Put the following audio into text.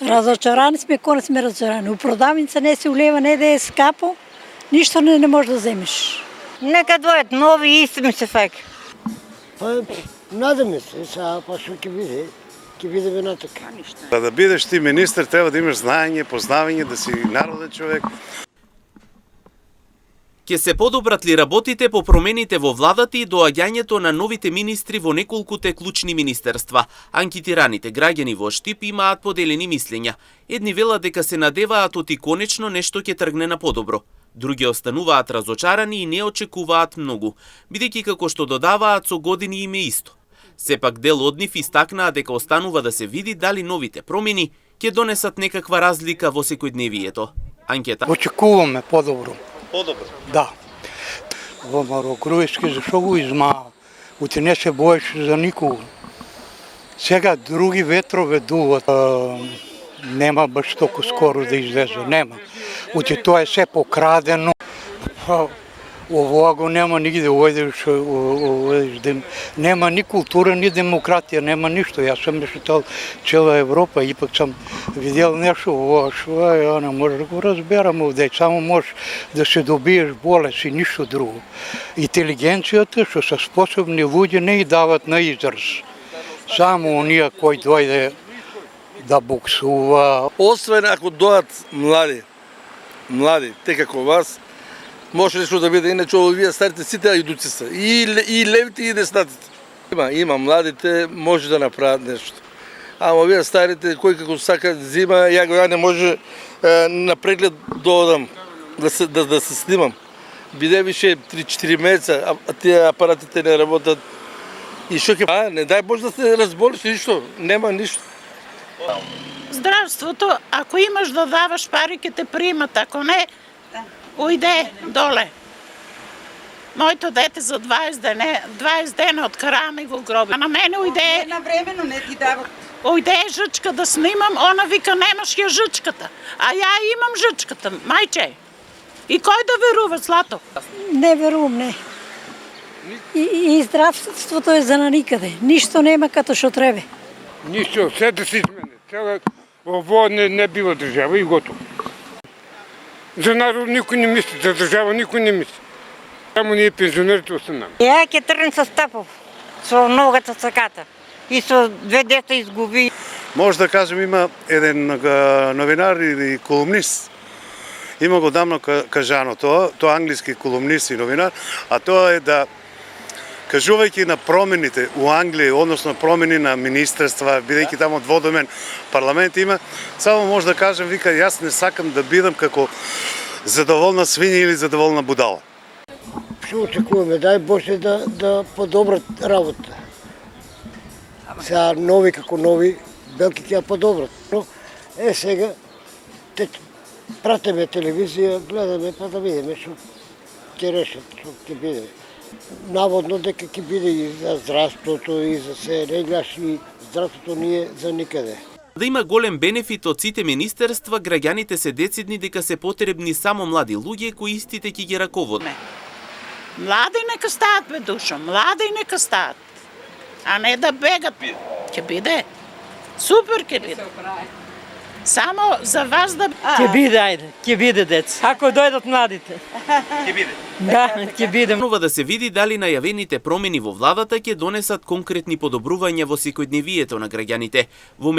Разочарани сме, кој не сме разочарани. У продавница не се улева, не да е скапо, ништо не можеш да земеш. Нека дојдат нови и исти ми се фаќа. Па, надаме се, сега па што ќе видиме натака. За да бидеш ти министр, треба да имаш знаење, познавање, да си народен човек. Ке се подобрат ли работите по промените во владата и доаѓањето на новите министри во неколкуте клучни министерства? Анкетираните граѓани во Штип имаат поделени мислења. Едни велат дека се надеваат оти конечно нешто ќе тргне на подобро. Други остануваат разочарани и не очекуваат многу, бидејќи како што додаваат со години им е исто. Сепак дел од нив истакнаа дека останува да се види дали новите промени ќе донесат некаква разлика во секојдневието. Анкета. Очекуваме подобро. Подобро. Да. Во Марокрујски, зашо го измаа? Оти не се боеше за никого. Сега други ветрове дуват. Нема баш толку скоро да излезе, нема. Оти тоа е се покрадено. Овоа го нема нигде, ојдеш, нема ни култура, ни демократија, нема ништо. Јас сум мечтал цела Европа, ипак сам видел нешто, ова што е, не може да го разберам овде, само можеш да се добиеш болест и ништо друго. Интелигенцијата што се способни луѓе не и дават на израз. Само оние кои дојде да боксува. Освен ако дојдат млади, те како вас, може нешто да биде, иначе овие старите сите ајдуци се, и левите и деснатите. Има младите, може да направат нешто. Ама овие старите, кој како сака зима, ја не може на преглед доодам, да се снимам. Биде више 3-4 месеца, а тие апаратите не работат. И што ќе... Не дај Боже да се разболиш, ништо, нема ништо. Здравството, ако имаш да даваш пари, ќе те примат, ако не, ујде доле. Моето дете за 20 дена откараме го гроби. А на мене ујде... Навремено не ти дават. Ујде жичка да снимам, она вика немаш ја жичката. А ја имам жичката, мајче. И кој да верува, Злато? Не верувам, не. И здравството е за на никаде. Ништо нема като што треба. Ништо, се да се измене. Ово не бива држава и готово. За народ никој не мисли, за држава никој не мисли. Само ние пензионерите останаме. Ја ќе тргнем со Стапов, со ногата цаката. И со 2 деца изгуби. Може да кажем, има еден новинар или колумнист. Има го давно кажано тоа англиски колумнист и новинар, а тоа е да кажувајќи на промените у Англија, односно промени на министерства, бидејќи таму дводомен парламент има, само може да кажем, вика, јас не сакам да бидам како задоволна свиња или задоволна будала. Што очекуваме, дај Боже да подобрат работа. Сега нови како нови, белки ќе подобрат. Но сега пратиме телевизија, гледаме па да видиме што ќе решат, што ќе биде. Наводно дека ќе биде и за здравството и за се, не гледаш и здравството ние за никаде. Да има голем бенефит од сите министерства, граѓаните се децидни дека се потребни само млади луѓе кои истите ќе ги раководат. Млади нека стаат, бе душо, млади нека стаат. А не да бегат. Ќе биде. Супер ќе биде. Само за вас да... Ќе биде, ајде, ќе биде дец. Ако дојдат младите. Ќе биде. Да, ќе биде. Нова да се види дали најавените промени во владата ќе донесат конкретни подобрувања во секојдневието на граѓаните. Во